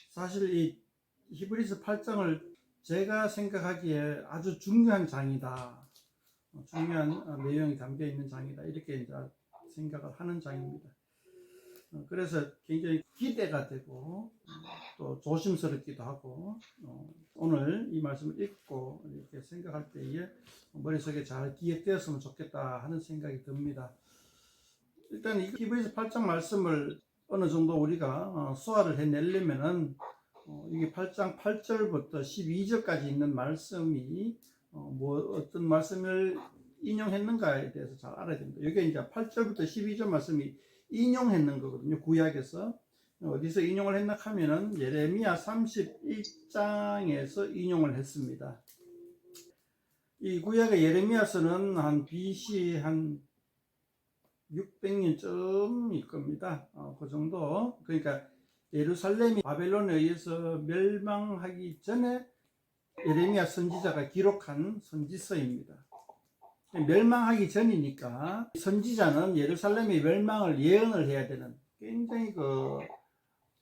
사실 이 히브리서 8장을 제가 생각하기에 아주 중요한 장이다. 중요한 내용이 담겨 있는 장이다. 이렇게 이제 생각을 하는 장입니다. 그래서 굉장히 기대가 되고 또 조심스럽기도 하고 오늘 이 말씀을 읽고 이렇게 생각할 때에 머릿속에 잘 기억되었으면 좋겠다 하는 생각이 듭니다. 일단 이 히브리서 8장 말씀을 어느 정도 우리가 소화를 해내려면은 이게 8장 8절부터 12절까지 있는 말씀이 어떤 말씀을 인용했는가에 대해서 잘 알아야 됩니다. 이게 이제 8절부터 12절 말씀이 인용했는 거거든요. 구약에서 어디서 인용을 했나 하면은 예레미야 31장에서 인용을 했습니다. 이 구약의 예레미야서는 한 BC 한 600년쯤일 겁니다. 그 정도. 그러니까 예루살렘이 바벨론에 의해서 멸망하기 전에 예레미야 선지자가 기록한 선지서입니다. 멸망하기 전이니까 선지자는 예루살렘의 멸망을 예언을 해야 되는 굉장히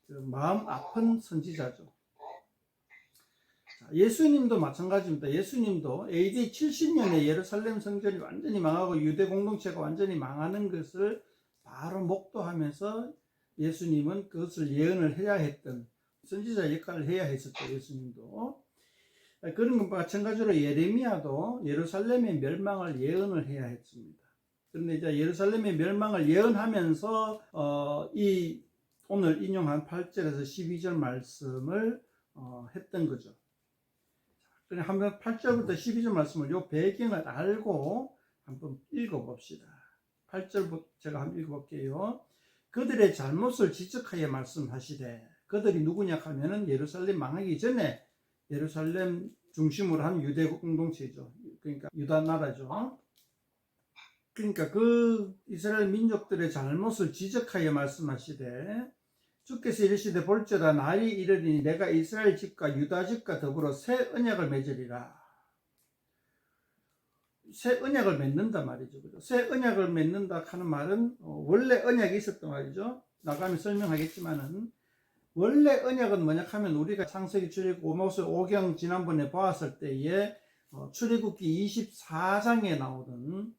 마음 아픈 선지자죠. 예수님도 마찬가지입니다. 예수님도 AD 70년에 예루살렘 성전이 완전히 망하고 유대 공동체가 완전히 망하는 것을 바로 목도하면서 예수님은 그것을 예언을 해야 했던 선지자 역할을 해야 했었죠. 예수님도. 그런 것과 마찬가지로 예레미야도 예루살렘의 멸망을 예언을 해야 했습니다. 그런데 이제 예루살렘의 멸망을 예언하면서 이 오늘 인용한 8절에서 12절 말씀을 했던 거죠. 그럼 한번 8절부터 12절 말씀을 요 배경을 알고 한번 읽어봅시다. 8절부터 제가 한번 읽어볼게요. 그들의 잘못을 지적하여 말씀하시되, 그들이 누구냐 하면은 예루살렘 망하기 전에 예루살렘 중심으로 한 유대 공동체죠. 그러니까 유다 나라죠. 그러니까 그 이스라엘 민족들의 잘못을 지적하여 말씀하시되, 주께서 이르시되 볼지어다 날이 이르리니 내가 이스라엘 집과 유다 집과 더불어 새 언약을 맺으리라. 새 언약을 맺는다 말이죠. 그죠? 새 언약을 맺는다 하는 말은 원래 언약이 있었던 말이죠. 나가면 설명하겠지만은 원래 언약은 뭐냐 하면 우리가 창세기 출애굽 오경 지난번에 보았을 때에 출애굽기 24장에 나오던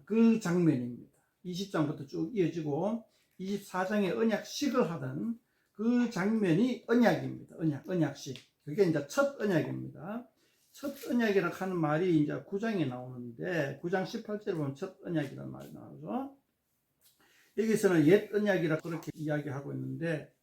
그 장면입니다. 20장부터 쭉 이어지고 24장의 언약식을 하던 그 장면이 언약입니다. 언약식. 그게 이제 첫 언약입니다. 첫 언약이라고 하는 말이 이제 9장에 나오는데 9장 18절에 보면 첫 언약이라는 말이 나오죠. 여기서는 옛 언약이라 그렇게 이야기하고 있는데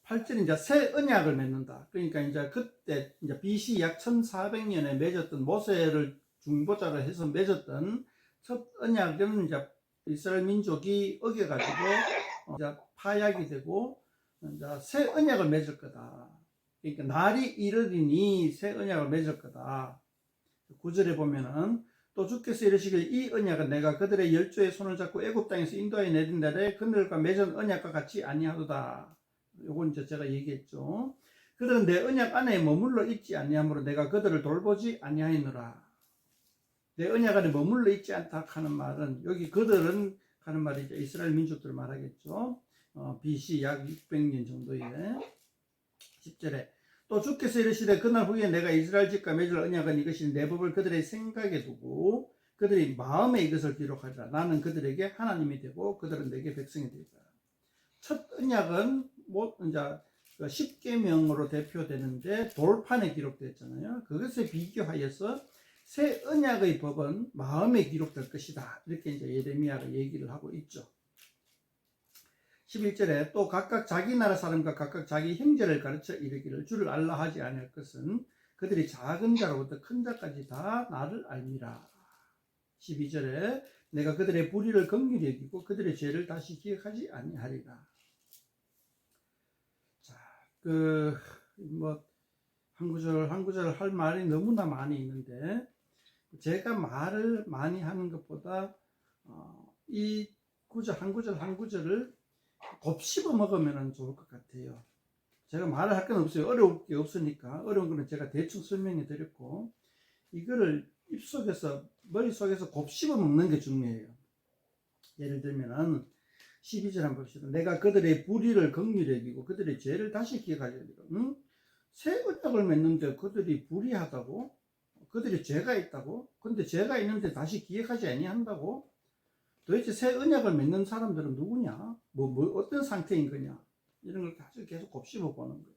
8절은 이제 새 언약을 맺는다. 그러니까 이제 그때 이제 BC 약 1400년에 맺었던 모세를 중보자로 해서 맺었던 첫 언약은 이제 이스라엘 민족이 어겨가지고 이제 파약이 되고 이제 새 언약을 맺을 거다. 그러니까 날이 이르리니 새 언약을 맺을 거다. 9절에 보면은 또 주께서 이르시길 이 언약은 내가 그들의 열조의 손을 잡고 애굽 땅에서 인도하여 내린 날에 그들과 맺은 언약과 같이 아니하도다. 요건 이제 제가 얘기했죠. 그들은 내 언약 안에 머물러 있지 아니하므로 내가 그들을 돌보지 아니하였노라. 내 언약 안에 머물러 있지 않다 하는 말은 여기 그들은 하는 말이 이제 이스라엘 민족들을 말하겠죠. BC 약 600년 정도에 10절에 또 주께서 이르시되 그날 후에 내가 이스라엘 집과 맺을 언약은 이것이 내 법을 그들의 생각에 두고 그들이 마음에 이것을 기록하리라. 나는 그들에게 하나님이 되고 그들은 내게 백성이 되리라. 첫 언약은 이제 10계명으로 대표되는데 돌판에 기록되었잖아요. 그것에 비교하여서 새 언약의 법은 마음에 기록될 것이다. 이렇게 이제 예레미야가 얘기를 하고 있죠. 11절에 또 각각 자기 나라 사람과 각각 자기 형제를 가르쳐 이르기를 주를 알라 하지 아니할 것은 그들이 작은 자로부터 큰 자까지 다 나를 알미라. 12절에 내가 그들의 불의를 긍휼히 여기고 그들의 죄를 다시 기억하지 아니하리라. 자, 한 구절 할 말이 너무나 많이 있는데 제가 말을 많이 하는 것보다 이 구절 한 구절을 곱씹어 먹으면 좋을 것 같아요. 제가 말을 할 건 없어요. 어려울 게 없으니까. 어려운 거는 제가 대충 설명해 드렸고 이거를 입속에서 머릿속에서 곱씹어 먹는 게 중요해요. 예를 들면은 12절 한번 봅시다. 내가 그들의 불의를 긍휼히 여기고 그들의 죄를 다시 기억하려 하리라. 응? 새 언약을 맺는데 그들이 불의하다고? 그들이 죄가 있다고? 근데 죄가 있는데 다시 기억하지 아니한다고? 도대체 새 언약을 맺는 사람들은 누구냐? 어떤 상태인 거냐? 이런 걸 계속 곱씹어 보는 거예요.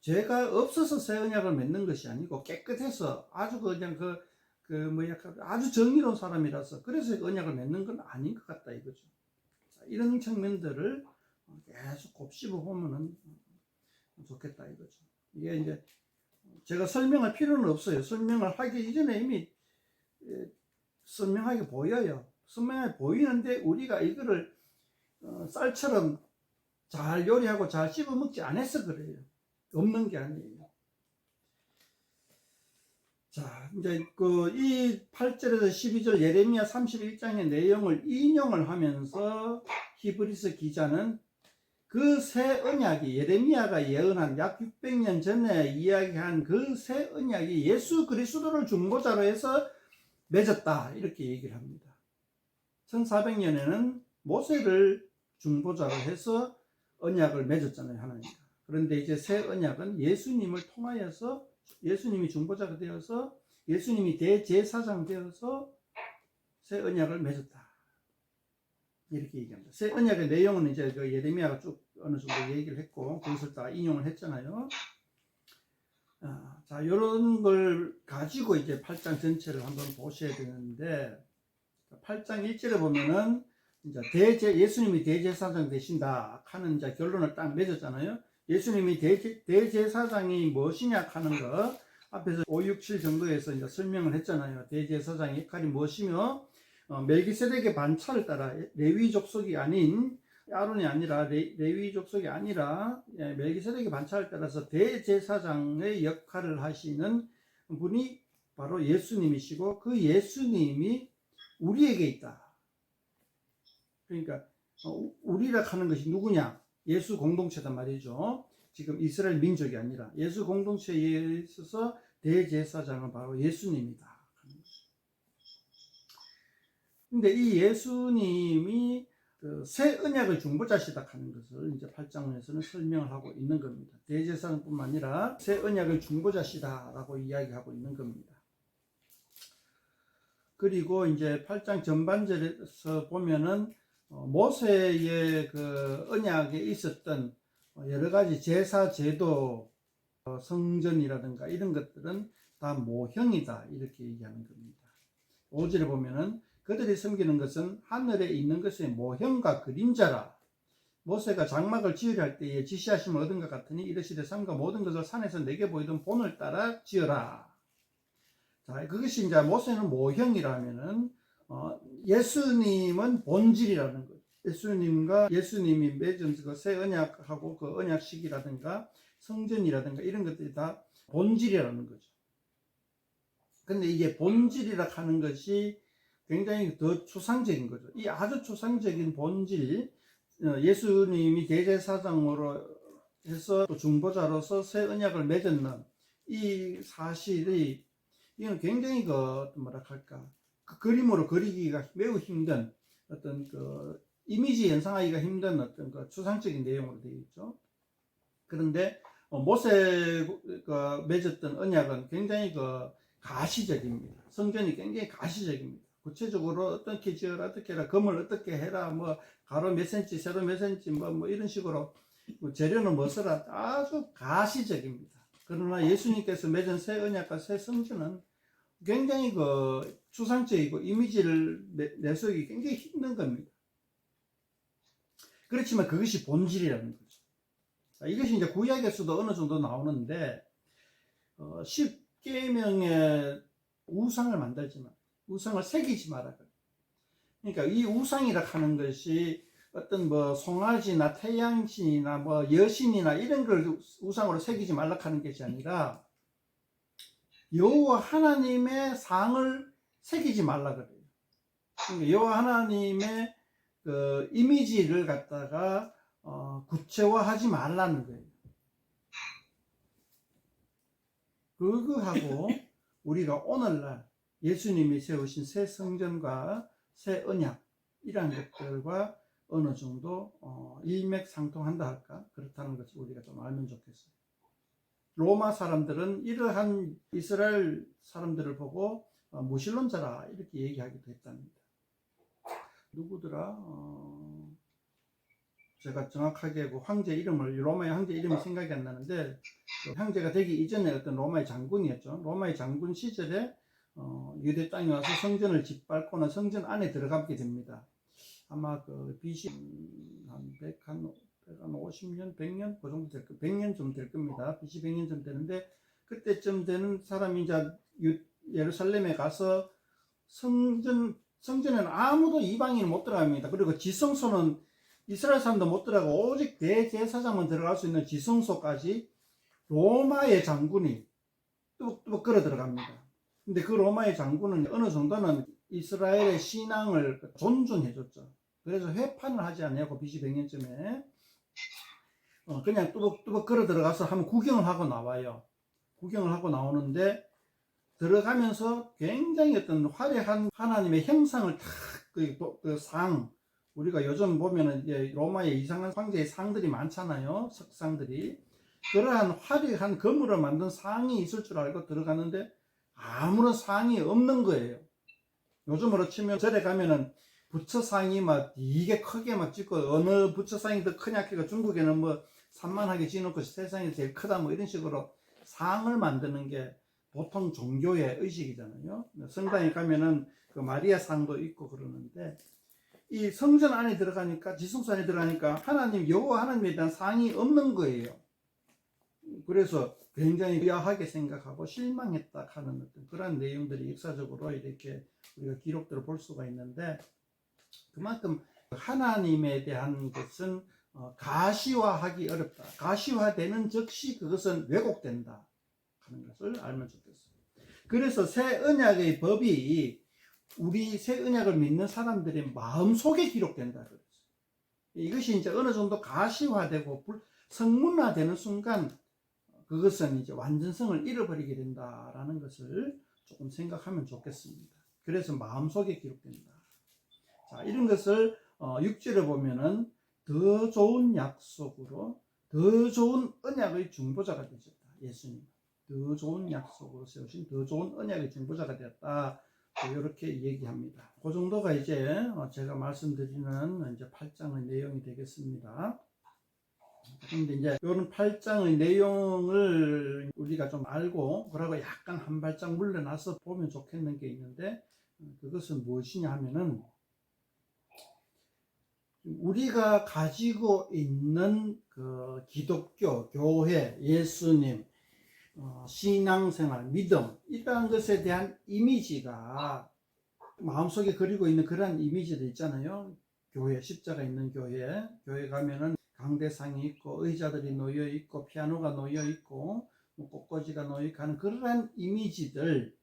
죄가 없어서 새 언약을 맺는 것이 아니고 깨끗해서 아주 그냥 아주 정의로운 사람이라서 그래서 언약을 맺는 건 아닌 것 같다 이거죠. 자, 이런 측면들을 계속 곱씹어 보면은 좋겠다 이거죠. 이게 이제 제가 설명할 필요는 없어요. 설명을 하기 이전에 이미 선명하게 보여요. 선명하게 보이는데 우리가 이거를 쌀처럼 잘 요리하고 잘 씹어 먹지 않아서 그래요. 없는 게 아니에요. 자, 이제 이 8절에서 12절 예레미야 31장의 내용을 인용을 하면서 히브리서 기자는 그 새 언약이 예레미야가 예언한 약 600년 전에 이야기한 그 새 언약이 예수 그리스도를 중보자로 해서 맺었다 이렇게 얘기를 합니다. 1400년에는 모세를 중보자로 해서 언약을 맺었잖아요, 하나님과. 그런데 이제 새 언약은 예수님을 통하여서 예수님이 중보자가 되어서 예수님이 대제사장 되어서 새 언약을 맺었다. 이렇게 얘기합니다. 새 언약의 내용은 이제 그 예레미야가 쭉 어느 정도 얘기를 했고 그것을 다 인용을 했잖아요. 자, 이런 걸 가지고 이제 8장 전체를 한번 보셔야 되는데 8장 1절에 보면은 이제 예수님이 대제사장 되신다 하는 이제 결론을 딱 맺었잖아요. 예수님이 대제사장이 무엇이냐 하는 거 앞에서 5, 6, 7 정도에서 이제 설명을 했잖아요. 대제사장의 역할이 무엇이며 멜기세덱의 반차를 따라 레위 족속이 아닌 아론이 아니라 레위 족속이 아니라 멜기세덱의 반차를 따라서 대제사장의 역할을 하시는 분이 바로 예수님이시고 그 예수님이 우리에게 있다. 그러니까 우리라 하는 것이 누구냐? 예수 공동체단 말이죠. 지금 이스라엘 민족이 아니라 예수 공동체에 있어서 대제사장은 바로 예수님이다. 근데 이 예수님이 새 언약의 중보자시다 하는 것을 이제 8장에서는 설명을 하고 있는 겁니다. 대제사장뿐만 아니라 새 언약의 중보자시다라고 이야기하고 있는 겁니다. 그리고 이제 8장 전반절에서 보면은 모세의 그 언약에 있었던 여러 가지 제사 제도, 성전이라든가 이런 것들은 다 모형이다 이렇게 얘기하는 겁니다. 5절에 보면은 그들이 섬기는 것은 하늘에 있는 것의 모형과 그림자라. 모세가 장막을 지으려 할 때에 지시하심을 얻은 것 같으니 이르시되 삼가 모든 것을 산에서 내게 보이던 본을 따라 지어라. 자, 그것이 이제 모세는 모형이라면은 예수님은 본질이라는 거죠. 예수님이 맺은 그 새 언약하고 그 언약식이라든가 성전이라든가 이런 것들이 다 본질이라는 거죠. 근데 이게 본질이라 하는 것이 굉장히 더 추상적인 거죠. 이 아주 추상적인 본질, 예수님이 대제사장으로 해서 또 중보자로서 새 언약을 맺었는 이 사실이 이건 굉장히 그림으로 그리기가 매우 힘든 어떤 이미지 연상하기가 힘든 어떤 추상적인 내용으로 되어 있죠. 그런데 모세가 맺었던 언약은 굉장히 가시적입니다. 성전이 굉장히 가시적입니다. 구체적으로 어떻게 지어라, 어떻게 해라, 금을 어떻게 해라, 가로 몇 센치, 세로 몇 센치, 이런 식으로 재료는 뭐 써라, 아주 가시적입니다. 그러나 예수님께서 맺은 새 언약과 새 성전은 굉장히 추상적이고 이미지를 내세우기 굉장히 힘든 겁니다. 그렇지만 그것이 본질이라는 거죠. 자, 이것이 이제 구약에서도 어느 정도 나오는데 10계명의 우상을 만들지 마, 우상을 새기지 마라. 그러니까 이 우상이라 하는 것이 어떤 송아지나 태양신이나 여신이나 이런 걸 우상으로 새기지 말라 하는 것이 아니라 여호와 하나님의 상을 새기지 말라 그래요. 그러니까 여호와 하나님의 그 이미지를 갖다가 구체화하지 말라는 거예요. 그거하고 우리가 오늘날 예수님이 세우신 새 성전과 새 언약 이러한 것들과 어느 정도 일맥상통한다 할까? 그렇다는 것을 우리가 좀 알면 좋겠어요. 로마 사람들은 이러한 이스라엘 사람들을 보고 무신론자라 이렇게 얘기하기도 했답니다. 누구더라? 제가 정확하게 그 황제 이름을, 로마의 황제 이름이 생각이 안 나는데, 그 황제가 되기 이전에 어떤 로마의 장군이었죠. 로마의 장군 시절에 유대 땅에 와서 성전을 짓밟고는 성전 안에 들어가게 됩니다. 아마 그 BC 한 50년, 100년 그 정도 될 거, 100년 좀 될 겁니다. BC 100년 좀 되는데, 그때쯤 되는 사람이 이제 예루살렘에 가서 성전에는 아무도 이방인은 못 들어갑니다. 그리고 지성소는 이스라엘 사람도 못 들어가고 오직 대제사장만 들어갈 수 있는 지성소까지 로마의 장군이 뚜벅뚜벅 걸어 들어갑니다. 근데 그 로마의 장군은 어느 정도는 이스라엘의 신앙을 존중해 줬죠. 그래서 회판을 하지 않냐고 BC 100년쯤에 그냥 뚜벅뚜벅 걸어 들어가서 한번 구경을 하고 나와요. 구경을 하고 나오는데 들어가면서 굉장히 어떤 화려한 하나님의 형상을 탁 그 상, 우리가 요즘 보면은 이제 로마의 이상한 황제의 상들이 많잖아요. 석상들이. 그러한 화려한 금으로 만든 상이 있을 줄 알고 들어갔는데 아무런 상이 없는 거예요. 요즘으로 치면 절에 가면은 부처상이 막 되게 크게 막 짓고, 어느 부처상이 더 크냐 하니까 중국에는 뭐 산만하게 지어놓고 세상에서 제일 크다 뭐 이런 식으로 상을 만드는 게 보통 종교의 의식이잖아요. 성당에 가면은 그 마리아 상도 있고 그러는데, 이 성전 안에 들어가니까, 지성소 안에 들어가니까 하나님, 여호와 하나님에 대한 상이 없는 거예요. 그래서 굉장히 의아하게 생각하고 실망했다 하는 어떤 그런 내용들이 역사적으로 이렇게 우리가 기록들을 볼 수가 있는데, 그만큼 하나님에 대한 것은 가시화하기 어렵다. 가시화되는 즉시 그것은 왜곡된다 하는 것을 알면 좋겠어요. 그래서 새 언약의 법이 우리 새 언약을 믿는 사람들의 마음속에 기록된다 그랬어요. 이것이 이제 어느 정도 가시화되고 성문화되는 순간 그것은 이제 완전성을 잃어버리게 된다라는 것을 조금 생각하면 좋겠습니다. 그래서 마음속에 기록된다. 자, 이런 것을 6절에 보면은 더 좋은 약속으로 더 좋은 언약의 중보자가 되셨다. 예수님. 더 좋은 약속으로 세우신 더 좋은 언약의 중보자가 되었다. 이렇게 얘기합니다. 그 정도가 이제 제가 말씀드리는 이제 8장의 내용이 되겠습니다. 그런데 이제 이런 8장의 내용을 우리가 좀 알고 그러고 약간 한 발짝 물러나서 보면 좋겠는 게 있는데, 그것은 무엇이냐 하면은 우리가 가지고 있는 그 기독교, 교회, 예수님, 신앙생활, 믿음, 이러한 것에 대한 이미지가 마음속에 그리고 있는 그런 이미지들 있잖아요. 교회, 십자가 있는 교회 가면은 강대상이 있고 의자들이 놓여 있고 피아노가 놓여 있고 뭐 꽃꽂이가 놓여 있고 하는 그러한 이미지들,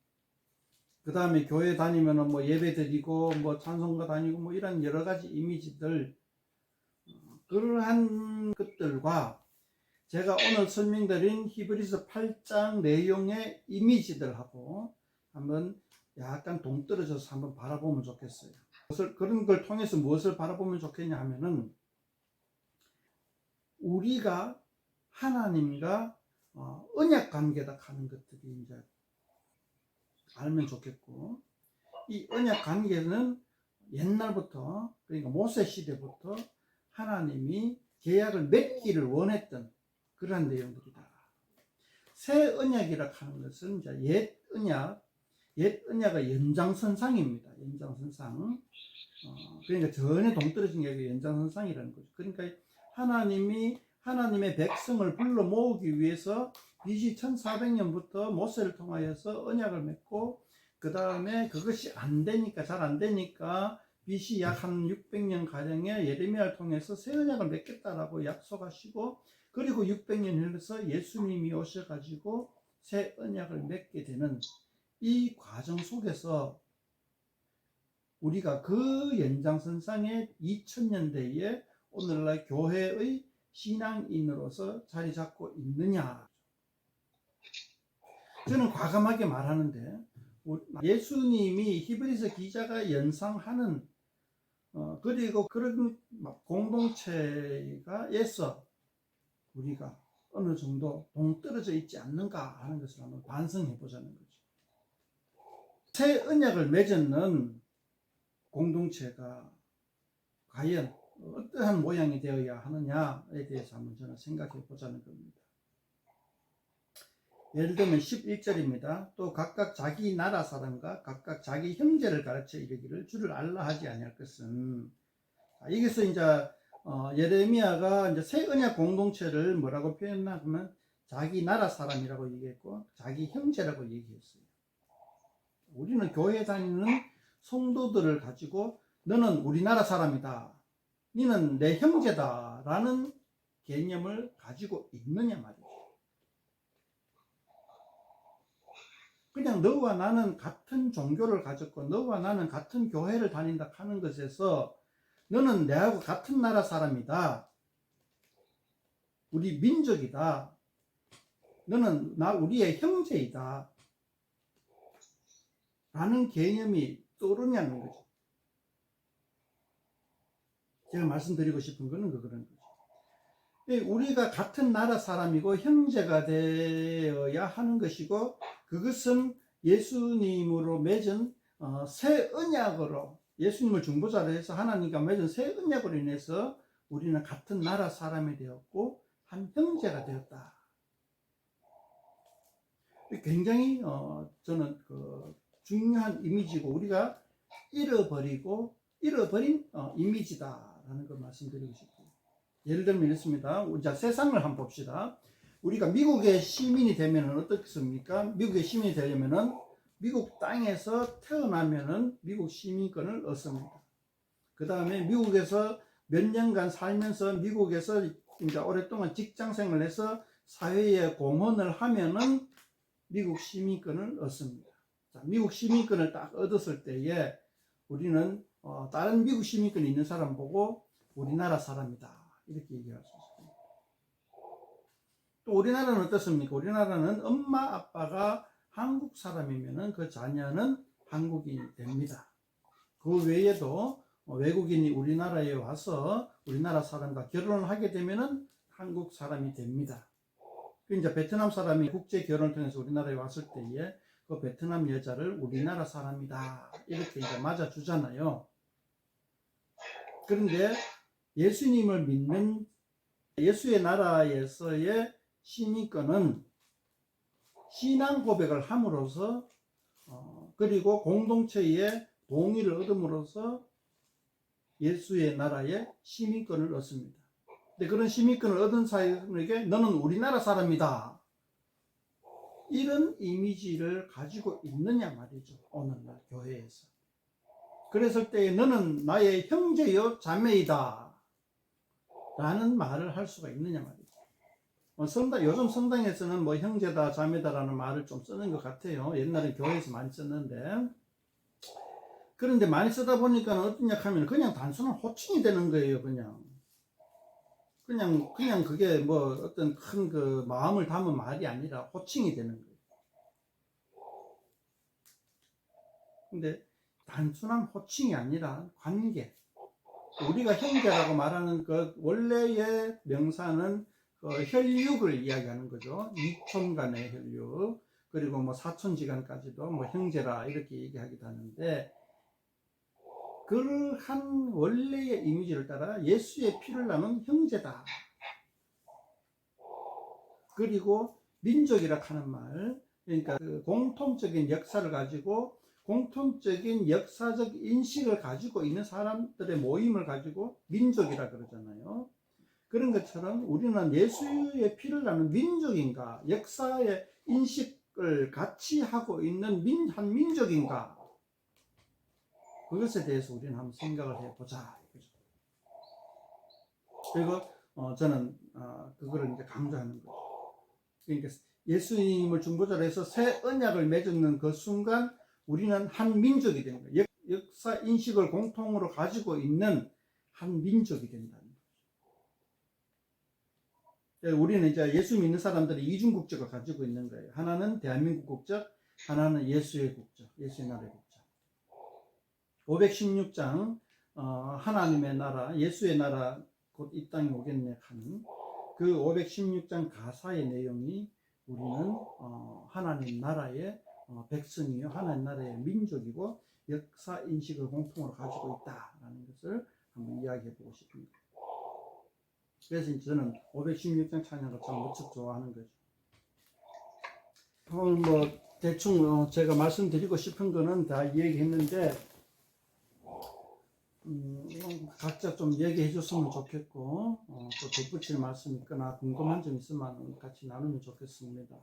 그 다음에 교회 다니면은 뭐 예배 드리고 뭐 찬송가 다니고 뭐 이런 여러 가지 이미지들, 그러한 것들과 제가 오늘 설명드린 히브리서 8장 내용의 이미지들하고 한번 약간 동떨어져서 한번 바라보면 좋겠어요. 그런 걸 통해서 무엇을 바라보면 좋겠냐 하면은, 우리가 하나님과 언약 관계다 하는 것들이 이제 알면 좋겠고, 이 언약 관계는 옛날부터, 그러니까 모세 시대부터 하나님이 계약을 맺기를 원했던 그러한 내용들이다. 새 언약이라 하는 것은 이제 옛 언약의 연장선상입니다. 연장선상. 그러니까 전혀 동떨어진 게 아니라 연장선상이라는 거죠. 그러니까 하나님이 하나님의 백성을 불러 모으기 위해서 BC 1400년부터 모세를 통하여서 언약을 맺고, 그 다음에 그것이 잘 안 되니까 BC 약 한 600년 가량의 예레미야를 통해서 새 언약을 맺겠다라고 약속하시고, 그리고 600년 흘러서 예수님이 오셔가지고 새 언약을 맺게 되는 이 과정 속에서 우리가 그 연장선상의 2000년대에 오늘날 교회의 신앙인으로서 자리 잡고 있느냐. 저는 과감하게 말하는데, 예수님이 히브리서 기자가 연상하는 그리고 그런 공동체가에서 우리가 어느 정도 동떨어져 있지 않는가 하는 것을 한번 반성해 보자는 거죠. 새 언약을 맺는 공동체가 과연 어떠한 모양이 되어야 하느냐에 대해서 한번 저는 생각해 보자는 겁니다. 예를 들면 11절입니다. 또 각각 자기 나라 사람과 각각 자기 형제를 가르쳐 이르기를 주를 알라 하지 아니할 것은, 여기서 이제 예레미야가 이제 새 언약 공동체를 뭐라고 표현하면 자기 나라 사람이라고 얘기했고 자기 형제라고 얘기했어요. 우리는 교회 다니는 성도들을 가지고 너는 우리나라 사람이다, 너는 내 형제다 라는 개념을 가지고 있느냐 말이죠. 그냥 너와 나는 같은 종교를 가졌고 너와 나는 같은 교회를 다닌다 하는 것에서 너는 내하고 같은 나라 사람이다, 우리 민족이다, 너는 우리의 형제이다 라는 개념이 떠오르냐는 거죠. 제가 말씀드리고 싶은 거는 그런 거죠. 우리가 같은 나라 사람이고 형제가 되어야 하는 것이고, 그것은 예수님으로 맺은 새 언약으로, 예수님을 중보자로 해서 하나님과 맺은 새 언약으로 인해서 우리는 같은 나라 사람이 되었고 한 형제가 되었다. 굉장히 저는 중요한 이미지고 우리가 잃어버린 이미지다라는 걸 말씀드리고 싶어요. 예를 들면 이렇습니다. 자, 세상을 한번 봅시다. 우리가 미국의 시민이 되면 어떻습니까? 미국의 시민이 되려면은 미국 땅에서 태어나면은 미국 시민권을 얻습니다. 그 다음에 미국에서 몇 년간 살면서 미국에서 이제 오랫동안 직장 생활을 해서 사회에 공헌을 하면은 미국 시민권을 얻습니다. 자, 미국 시민권을 딱 얻었을 때에 우리는 다른 미국 시민권이 있는 사람 보고 우리나라 사람이다 이렇게 얘기할 수 있습니다. 또 우리나라는 어떻습니까? 우리나라는 엄마 아빠가 한국 사람이면은 그 자녀는 한국인이 됩니다. 그 외에도 외국인이 우리나라에 와서 우리나라 사람과 결혼을 하게 되면은 한국 사람이 됩니다. 이제 베트남 사람이 국제 결혼을 통해서 우리나라에 왔을 때에 그 베트남 여자를 우리나라 사람이다 이렇게 이제 맞아주잖아요. 그런데 예수님을 믿는 예수의 나라에서의 시민권은 신앙 고백을 함으로써 그리고 공동체의 동의를 얻음으로써 예수의 나라의 시민권을 얻습니다. 근데 그런 시민권을 얻은 사람에게 너는 우리나라 사람이다 이런 이미지를 가지고 있느냐 말이죠. 오늘날 교회에서. 그랬을 때 너는 나의 형제요 자매이다 라는 말을 할 수가 있느냐 말이죠. 요즘 성당에서는 뭐 형제다 자매다라는 말을 좀 쓰는 것 같아요. 옛날에 교회에서 많이 썼는데, 그런데 많이 쓰다 보니까 어떤 약하면 그냥 단순한 호칭이 되는 거예요. 그냥 그게 뭐 어떤 큰 그 마음을 담은 말이 아니라 호칭이 되는 거예요. 근데 단순한 호칭이 아니라 관계, 우리가 형제라고 말하는 그 원래의 명사는 혈육을 이야기하는 거죠. 이촌 간의 혈육, 그리고 뭐 사촌지간까지도 뭐 형제라 이렇게 얘기하기도 하는데, 그러한 원래의 이미지를 따라 예수의 피를 나눈 형제다. 그리고 민족이라 하는 말, 그러니까 그 공통적인 역사를 가지고 공통적인 역사적 인식을 가지고 있는 사람들의 모임을 가지고 민족이라 그러잖아요. 그런 것처럼 우리는 예수의 피를 나눈 민족인가, 역사의 인식을 같이 하고 있는 한 민족인가, 그것에 대해서 우리는 한번 생각을 해보자. 그리고 저는 그거를 이제 강조하는 거죠. 그러니까 예수님을 중보자로 해서 새 언약을 맺는 그 순간 우리는 한 민족이 되는 거예요. 역사 인식을 공통으로 가지고 있는 한 민족이 된다는 거죠. 우리는 이제 예수 믿는 사람들이 이중 국적을 가지고 있는 거예요. 하나는 대한민국 국적, 하나는 예수의 국적, 예수의 나라의 국적. 516장 하나님의 나라, 예수의 나라 곧 이 땅에 오겠네 하는 그 516장 가사의 내용이 우리는 하나님 나라의 백성이요, 하나님 나라의 민족이고 역사 인식을 공통으로 가지고 있다라는 것을 한번 이야기해 보고 싶습니다. 그래서 저는 516장 찬양을 참 무척 좋아하는 거죠. 오늘 뭐 대충 제가 말씀드리고 싶은 거는 다 얘기했는데 각자 좀 얘기해 줬으면 좋겠고 또 덧붙일 말씀 있거나 궁금한 점 있으면 같이 나누면 좋겠습니다.